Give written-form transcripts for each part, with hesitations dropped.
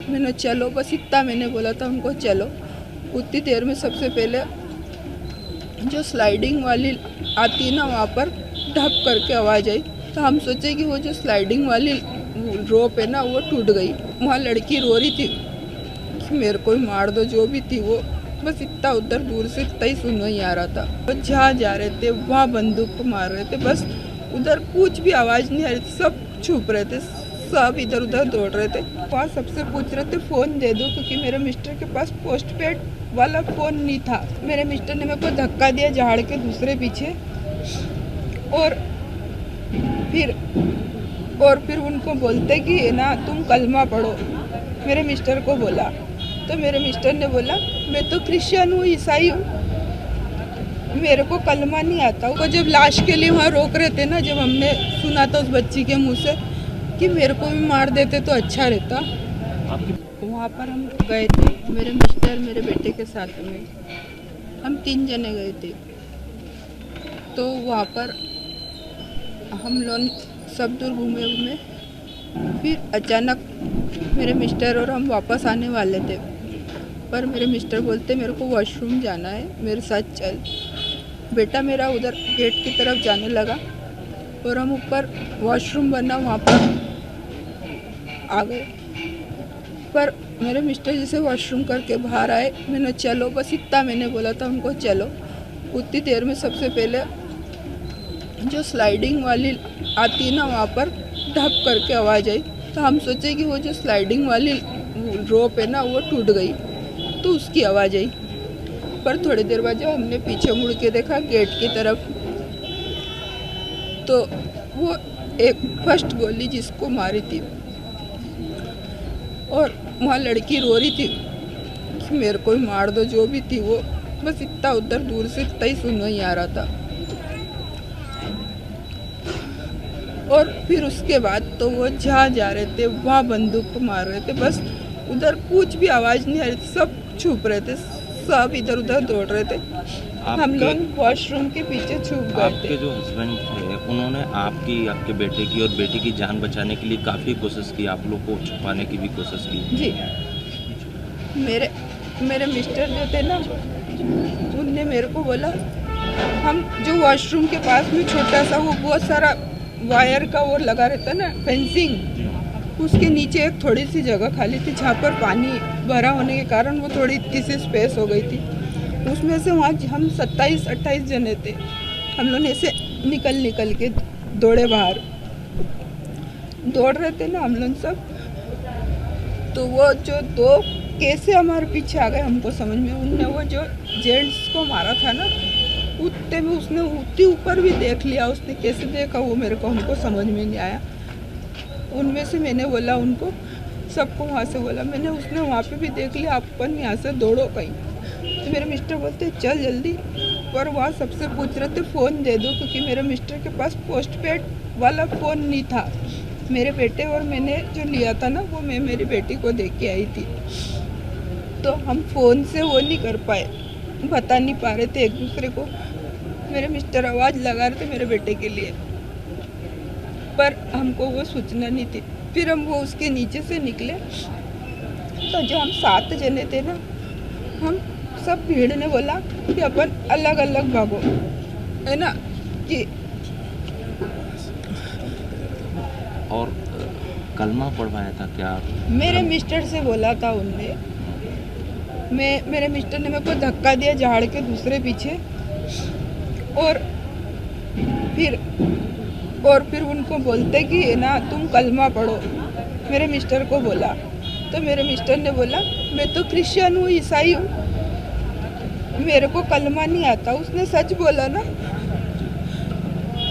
मैंने चलो, बस इतना मैंने बोला था उनको, चलो। उतनी देर में सबसे पहले जो स्लाइडिंग वाली आती है ना, वहाँ पर ढप करके आवाज़ आई। तो हम सोचे कि वो जो स्लाइडिंग वाली रोप है ना, वो टूट गई। वहाँ लड़की रो रही थी कि मेरे को ही मार दो, जो भी थी वो। बस इतना उधर दूर से इतना ही सुनना ही आ रहा था। वो जहाँ जा रहे थे वहाँ बंदूक को मार रहे थे, बस उधर कुछ भी आवाज़ नहीं आ रही थी। सब छुप रहे थे, सब इधर उधर दौड़ रहे थे। वहाँ सबसे पूछ रहे थे फ़ोन दे दो, क्योंकि मेरे मिस्टर के पास पोस्ट पेड वाला फ़ोन नहीं था। मेरे मिस्टर ने मेरे को धक्का दिया झाड़ के दूसरे पीछे, और फिर उनको बोलते कि ना तुम कलमा पढ़ो, मेरे मिस्टर को बोला। तो मेरे मिस्टर ने बोला मैं तो क्रिश्चियन हूँ, ईसाई हूँ, मेरे को कलमा नहीं आता। वो जब लाश के लिए वहाँ रोक रहे थे ना, जब हमने सुना था उस बच्ची के मुँह से कि मेरे को भी मार देते तो अच्छा रहता। वहाँ पर हम गए थे, मेरे मिस्टर मेरे बेटे के साथ में, हम 3 जने गए थे। तो वहाँ पर हम लोग सब दूर घूमे, फिर अचानक मेरे मिस्टर और हम वापस आने वाले थे, पर मेरे मिस्टर बोलते मेरे को वॉशरूम जाना है, मेरे साथ चल। बेटा मेरा उधर गेट की तरफ जाने लगा, और हम ऊपर वॉशरूम बना वहाँ पर आ गए। पर मेरे मिस्टर जैसे वॉशरूम करके बाहर आए, मैंने चलो, बस इतना मैंने बोला था उनको, चलो। उतनी देर में सबसे पहले जो स्लाइडिंग वाली आती है ना, वहाँ पर ढप करके आवाज़ आई। तो हम सोचे कि वो जो स्लाइडिंग वाली रोप है ना, वो टूट गई, तो उसकी आवाज़ आई। पर थोड़ी देर बाद जब हमने पीछे मुड़ के देखा गेट की तरफ, तो वो एक फर्स्ट गोली जिसको मारी थी, और वहाँ लड़की रो रही थी कि मेरे को ही मार दो, जो भी थी वो। बस इतना उधर दूर से इतना ही सुनना ही आ रहा था। और फिर उसके बाद तो वो जहाँ जा रहे थे वहाँ बंदूक को मार रहे थे, बस उधर कुछ भी आवाज़ नहीं आ रही थी। सब छुप रहे थे, सब इधर उधर दौड़ रहे थे। हम लोग वॉशरूम के पीछे छुप गए थे। आपके जो हस्बैंड थे, उन्होंने आपके बेटे की और बेटी की जान बचाने के लिए काफ़ी कोशिश की, आप लोग को छुपाने की भी कोशिश की। जी, मेरे मिस्टर जो थे ना, उनने मेरे को बोला, हम जो वॉशरूम के पास में छोटा सा वो बहुत सारा वायर का वो लगा रहता ना, फेंसिंग, उसके नीचे एक थोड़ी सी जगह खाली थी, जहाँ पर पानी भरा होने के कारण वो थोड़ी इतनी सी स्पेस हो गई थी। उसमें से वहाँ हम 27-28 जने थे। हम लोग ऐसे निकल के दौड़े बाहर, दौड़ रहे थे ना हम लोग सब। तो वो जो 2 कैसे हमारे पीछे आ गए हमको समझ में। उनने वो जो जेंट्स को मारा था ना, उतने में उसने उतनी ऊपर भी देख लिया। उसने कैसे देखा वो मेरे को हमको समझ में नहीं आया। उनमें से मैंने बोला उनको, सबको वहाँ से बोला मैंने, उसने वहाँ पे भी देख लिया, अपन यहाँ से दौड़ो कहीं। तो मेरे मिस्टर बोलते चल जल्दी। पर वहाँ सबसे पूछ रहे थे फ़ोन दे दो, क्योंकि मेरे मिस्टर के पास पोस्ट पेड वाला फ़ोन नहीं था। मेरे बेटे और मैंने जो लिया था ना, वो मैं मेरी बेटी को दे के आई थी। तो हम फ़ोन से वो नहीं कर पाए, बता नहीं पा रहे थे एक दूसरे को। मेरे मिस्टर आवाज़ लगा रहे थे मेरे बेटे के लिए, पर हमको वो सूचना नहीं थी। फिर हम वो उसके नीचे से निकले, तो जो हम 7 जने थे ना, हम सब भीड़ ने बोला कि अपन अलग अलग भागो, है ना कि। और कलमा पढ़वाया था क्या? मेरे मिस्टर से बोला था उनने। मेरे मिस्टर ने मेरे को धक्का दिया झाड़ के दूसरे पीछे, और फिर उनको बोलते कि ना तुम कलमा पढ़ो, मेरे मिस्टर को बोला। तो मेरे मिस्टर ने बोला मैं तो क्रिश्चियन हूँ, ईसाई हूँ, मेरे को कलमा नहीं आता। उसने सच बोला ना,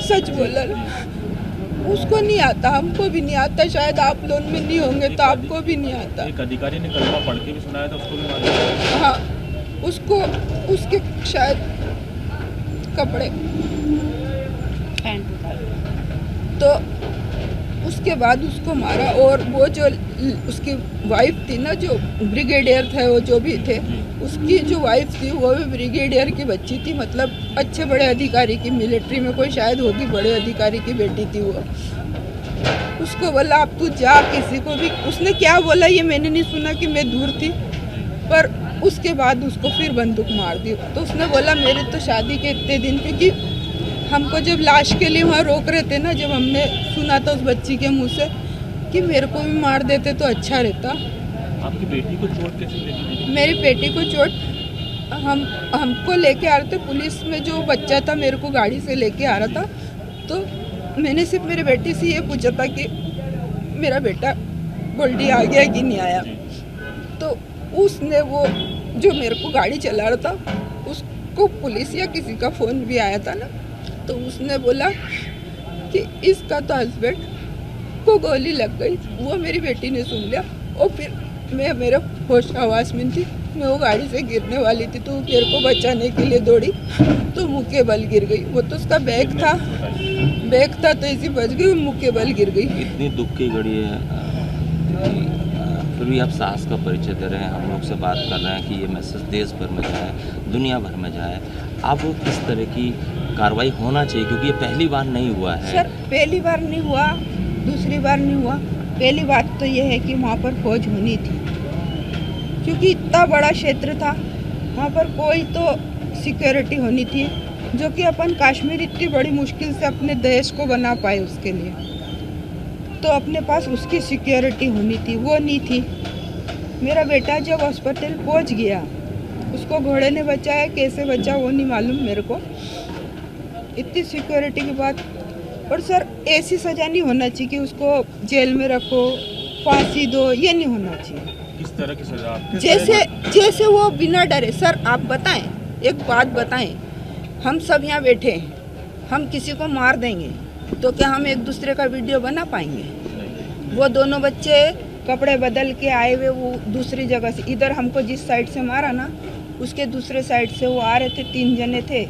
सच बोला ना। उसको नहीं आता, हमको भी नहीं आता, शायद आप लोग में नहीं होंगे तो आपको भी नहीं आता। एक अधिकारी ने कलमा पढ़ के भी सुनाया था, उसको भी मार दिया। हाँ, उसको उसके शायद कपड़े तो उसके बाद उसको मारा। और वो जो उसकी वाइफ थी ना, जो ब्रिगेडियर थे, वो जो भी थे, उसकी जो वाइफ थी वो भी ब्रिगेडियर की बच्ची थी, मतलब अच्छे बड़े अधिकारी की, मिलिट्री में कोई शायद होगी, बड़े अधिकारी की बेटी थी वो। उसको बोला अब तू जा, किसी को भी, उसने क्या बोला ये मैंने नहीं सुना कि मैं दूर थी, पर उसके बाद उसको फिर बंदूक मार दी। तो उसने बोला मेरे तो शादी के इतने दिन, क्योंकि हमको जब लाश के लिए वहाँ रोक रहे थे ना, जब हमने सुना था उस बच्ची के मुंह से कि मेरे को भी मार देते तो अच्छा रहता। आपकी बेटी को चोट कैसे लगी? मेरी बेटी को चोट हमको लेके आ रहे थे, पुलिस में जो बच्चा था मेरे को गाड़ी से लेके आ रहा था, तो मैंने सिर्फ मेरी बेटी से ये पूछा था कि मेरा बेटा गोल्डी आ गया कि नहीं आया। तो उसने वो जो मेरे को गाड़ी चला रहा था उसको पुलिस या किसी का फ़ोन भी आया था ना, तो उसने बोला कि इसका तो हस्बैंड को गोली लग गई। वो मेरी बेटी ने सुन लिया और फिर मैं मेरे होश आवाज़ में थी, मैं वो गाड़ी से गिरने वाली थी, तो मेरे को बचाने के लिए दौड़ी तो मुँह के बल गिर गई। वो तो उसका बैग था तो ऐसी बच गई, मुँह के बल गिर गई। इतनी दुख की घड़ी है, फिर भी आप साहस का परिचय दे रहे हैं, हम लोग से बात कर रहे हैं कि ये मैसेज देश भर में जाए, दुनिया भर में जाए। अब किस तरह की कार्रवाई होना चाहिए, क्योंकि ये पहली बार नहीं हुआ है। सर पहली बार नहीं हुआ, दूसरी बार नहीं हुआ, पहली बात तो ये है कि वहाँ पर फौज होनी थी, क्योंकि इतना बड़ा क्षेत्र था, वहाँ पर कोई तो सिक्योरिटी होनी थी, जो कि अपन कश्मीर इतनी बड़ी मुश्किल से अपने देश को बना पाए, उसके लिए तो अपने पास उसकी सिक्योरिटी होनी थी, वो नहीं थी। मेरा बेटा जब हॉस्पिटल पहुँच गया, उसको घोड़े ने बचाया, कैसे बचा वो नहीं मालूम मेरे को, इतनी सिक्योरिटी के बाद। और सर ऐसी सज़ा नहीं होना चाहिए कि उसको जेल में रखो, फांसी दो, ये नहीं होना चाहिए। किस तरह की सजा आप? जैसे वो बिना डरे। सर आप बताएं, एक बात बताएं, हम सब यहाँ बैठे हैं, हम किसी को मार देंगे तो क्या हम एक दूसरे का वीडियो बना पाएंगे? वो दोनों बच्चे कपड़े बदल के आए हुए वो दूसरी जगह से, इधर हमको जिस साइड से मारा ना, उसके दूसरे साइड से वो आ रहे थे, 3 जने थे,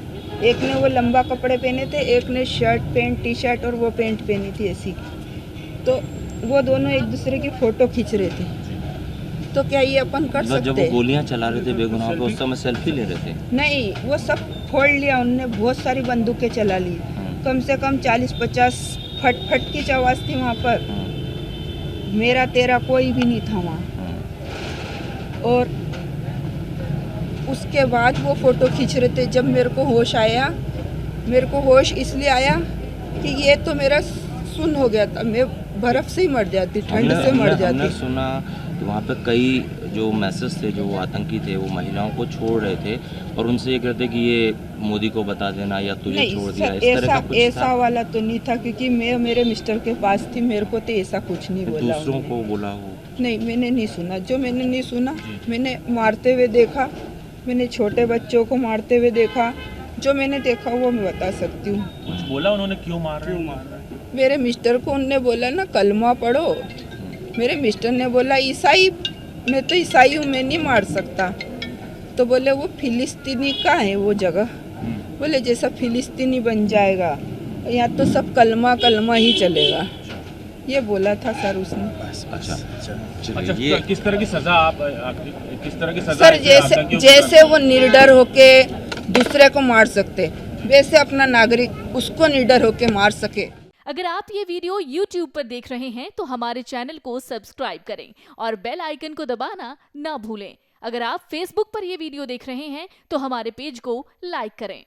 एक ने वो लंबा कपड़े पहने थे, एक ने शर्ट पैंट टी शर्ट और वो पैंट पहनी थी ऐसी। तो वो दोनों एक दूसरे की फ़ोटो खींच रहे थे, तो क्या ये अपन कर सकते? जब वो गोलियां चला रहे थे बेगुनाह पे, उस समय सेल्फी ले रहे थे? नहीं, वो सब फोड़ लिया उनने, बहुत सारी बंदूकें चला ली, कम से कम 40-50 फट की आवाज़ थी वहाँ पर। मेरा तेरा कोई भी नहीं था वहाँ। और उसके बाद वो फ़ोटो खींच रहे थे। जब मेरे को होश आया, मेरे को होश इसलिए आया कि ये तो मेरा सुन्न हो गया था, मैं बर्फ़ से ही मर जाती, ठंड से मर जाती। हमने सुना तो वहाँ पे कई जो मैसेज थे, जो वो आतंकी थे, वो महिलाओं को छोड़ रहे थे और उनसे ये कहते कि ये मोदी को बता देना या तुझे छोड़ दिया, इस तरह का कुछ था? ऐसा वाला तो नहीं था, क्योंकि मैं मेरे मिस्टर के पास थी, मेरे को तो ऐसा कुछ नहीं बोला। दूसरों को बोला हो? नहीं, मैंने नहीं सुना। जो मैंने नहीं सुना, मैंने मारते हुए देखा, मैंने छोटे बच्चों को मारते हुए देखा, जो मैंने देखा वो मैं बता सकती हूँ। कुछ बोला उन्होंने, क्यों मार रहे हैं? मेरे मिस्टर को उनने बोला ना कलमा पढ़ो, मेरे मिस्टर ने बोला ईसाई, मैं तो ईसाई हूँ, मैं नहीं मार सकता। तो बोले वो फिलिस्तीनी का है वो जगह, बोले जैसा फिलिस्तीनी बन जाएगा, यहाँ तो सब कलमा ही चलेगा, ये बोला था सर उसने। अच्छा, ये किस तरह की सजा आप किस तरह की सजा? सर जैसे वो निर्डर होके दूसरे को मार सकते, वैसे अपना नागरिक उसको निर्डर होके मार सके। अगर आप ये वीडियो YouTube पर देख रहे हैं तो हमारे चैनल को सब्सक्राइब करें और बेल आइकन को दबाना ना भूलें। अगर आप Facebook पर ये वीडियो देख रहे हैं तो हमारे पेज को लाइक करें।